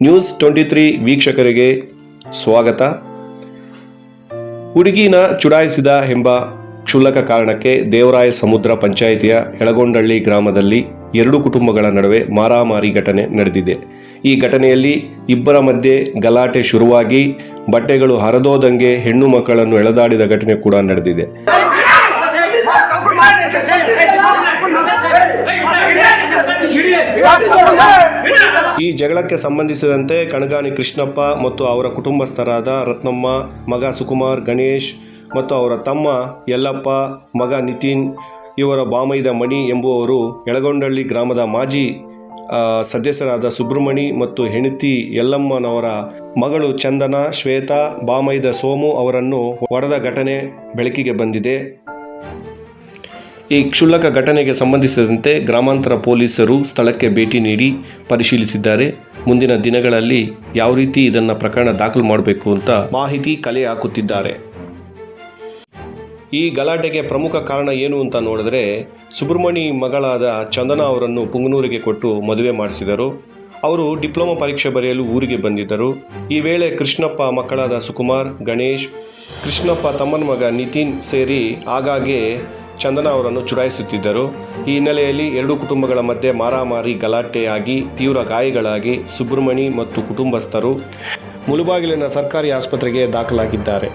News 23 ವೀಕ್ಷಕರಿಗೆ ಸ್ವಾಗತ. ಹುಡುಗಿನ ಚುಡಾಯಿಸಿದ ಎಂಬ ಕ್ಷುಲ್ಲಕ ಕಾರಣಕ್ಕೆ ದೇವರಾಯ ಸಮುದ್ರ ಪಂಚಾಯಿತಿಯ ಯಳಗೊಂಡಳ್ಳಿ ಗ್ರಾಮದಲ್ಲಿ ಎರಡು ಕುಟುಂಬಗಳ ನಡುವೆ ಮಾರಾಮಾರಿ ಘಟನೆ ನಡೆದಿದೆ. ಈ ಘಟನೆಯಲ್ಲಿ ಇಬ್ಬರ ಮಧ್ಯೆ ಗಲಾಟೆ ಶುರುವಾಗಿ ಬಟ್ಟೆಗಳು ಹರಿದೋದಂಗೆ ಹೆಣ್ಣು ಮಕ್ಕಳನ್ನು ಎಳೆದಾಡಿದ ಘಟನೆ ಕೂಡ ನಡೆದಿದೆ. ಈ ಜಗಳಕ್ಕೆ ಸಂಬಂಧಿಸಿದಂತೆ ಕಣಗಾನಿ ಕೃಷ್ಣಪ್ಪ ಮತ್ತು ಅವರ ಕುಟುಂಬಸ್ಥರಾದ ರತ್ನಮ್ಮ, ಮಗ ಸುಕುಮಾರ್, ಗಣೇಶ್ ಮತ್ತು ಅವರ ತಮ್ಮ ಯಲ್ಲಪ್ಪ, ಮಗ ನಿತಿನ್, ಇವರ ಬಾಮೈದ ಮಣಿ ಎಂಬುವವರು ಯಳಗೊಂಡಳ್ಳಿ ಗ್ರಾಮದ ಮಾಜಿ ಸದಸ್ಯರಾದ ಸುಬ್ರಹ್ಮಣಿ ಮತ್ತು ಹೆಂಡತಿ ಯಲ್ಲಮ್ಮನವರ ಮಗಳು ಚಂದನ, ಶ್ವೇತಾ, ಬಾಮೈದ ಸೋಮು ಅವರನ್ನು ಹೊಡೆದ ಘಟನೆ ಬೆಳಕಿಗೆ ಬಂದಿದೆ. ಈ ಕ್ಷುಲ್ಲಕ ಘಟನೆಗೆ ಸಂಬಂಧಿಸಿದಂತೆ ಗ್ರಾಮಾಂತರ ಪೊಲೀಸರು ಸ್ಥಳಕ್ಕೆ ಭೇಟಿ ನೀಡಿ ಪರಿಶೀಲಿಸಿದ್ದಾರೆ. ಮುಂದಿನ ದಿನಗಳಲ್ಲಿ ಯಾವ ರೀತಿ ಇದನ್ನು ಪ್ರಕರಣ ದಾಖಲು ಮಾಡಬೇಕು ಅಂತ ಮಾಹಿತಿ ಕಲೆ ಹಾಕುತ್ತಿದ್ದಾರೆ. ಈ ಗಲಾಟೆಗೆ ಪ್ರಮುಖ ಕಾರಣ ಏನು ಅಂತ ನೋಡಿದ್ರೆ, ಸುಬ್ರಹ್ಮಣಿ ಮಗಳಾದ ಚಂದನ ಅವರನ್ನು ಪುಂಗನೂರಿಗೆ ಕೊಟ್ಟು ಮದುವೆ ಮಾಡಿಸಿದರು. ಅವರು ಡಿಪ್ಲೊಮಾ ಪರೀಕ್ಷೆ ಬರೆಯಲು ಊರಿಗೆ ಬಂದಿದ್ದರು. ಈ ವೇಳೆ ಕೃಷ್ಣಪ್ಪ ಮಕ್ಕಳಾದ ಸುಕುಮಾರ್, ಗಣೇಶ್, ಕೃಷ್ಣಪ್ಪ ತಮ್ಮನ ಮಗ ನಿತಿನ್ ಸೇರಿ ಆಗಾಗ್ಗೆ ಚಂದನ ಅವರನ್ನು ಚುಡಾಯಿಸುತ್ತಿದ್ದರು. ಈ ಹಿನ್ನೆಲೆಯಲ್ಲಿ ಎರಡು ಕುಟುಂಬಗಳ ಮಧ್ಯೆ ಮಾರಾಮಾರಿ ಗಲಾಟೆಯಾಗಿ ತೀವ್ರ ಗಾಯಗಳಾಗಿ ಸುಬ್ರಹ್ಮಣಿ ಮತ್ತು ಕುಟುಂಬಸ್ಥರು ಮುಳುಬಾಗಿಲಿನ ಸರ್ಕಾರಿ ಆಸ್ಪತ್ರೆಗೆ ದಾಖಲಾಗಿದ್ದಾರೆ.